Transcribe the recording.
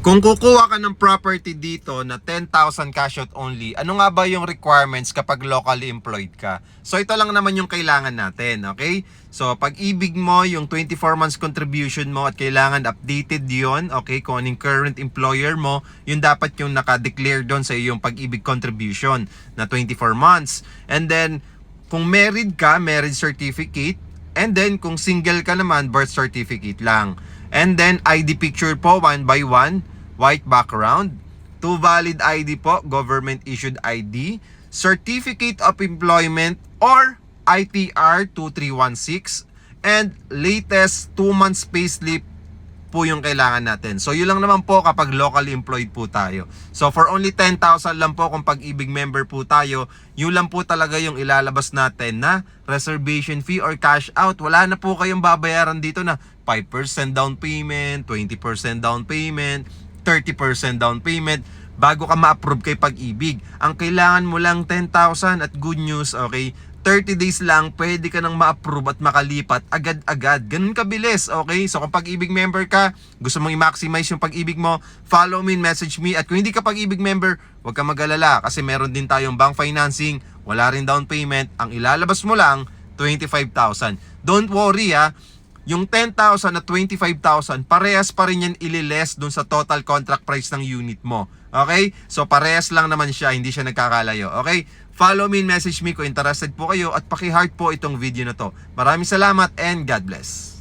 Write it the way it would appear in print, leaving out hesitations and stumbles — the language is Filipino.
Kung kukuha ka ng property dito na 10,000 cash out only, ano nga ba yung requirements kapag locally employed ka? So ito lang naman yung kailangan natin, okay? So pag-ibig mo, yung 24 months contribution mo at kailangan updated yon, okay? Kung anong current employer mo, yun dapat yung naka-declare doon sa iyong pag-ibig contribution na 24 months. And then, kung married ka, marriage certificate. And then, kung single ka naman, birth certificate lang. And then, ID picture po, 1 by 1. White background, 2 valid ID po, government issued ID, certificate of employment or ITR 2316, and latest 2 months payslip po yung kailangan natin. So yun lang naman po kapag locally employed po tayo. So for only 10,000 lang po kung pag-ibig member po tayo, yun lang po talaga yung ilalabas natin na reservation fee or cash out. Wala na po kayong babayaran dito na 5% down payment, 20% down payment, 30% down payment bago ka ma-approve kay Pag-ibig. Ang kailangan mo lang 10,000 at good news, okay? 30 days lang, pwede ka nang ma-approve at makalipat agad-agad. Ganun kabilis, okay? So kung Pag-ibig member ka, gusto mong i-maximize yung Pag-ibig mo, follow me, message me. At kung hindi ka Pag-ibig member, huwag ka mag-alala kasi meron din tayong bank financing, wala rin down payment. Ang ilalabas mo lang, 25,000. Don't worry yung 10,000 at 25,000, parehas pa rin yan ililess dun sa total contract price ng unit mo. Okay? So parehas lang naman siya, hindi siya nagkakalayo. Okay? Follow me and message me kung interested po kayo at paki-heart po itong video na to. Maraming salamat and God bless.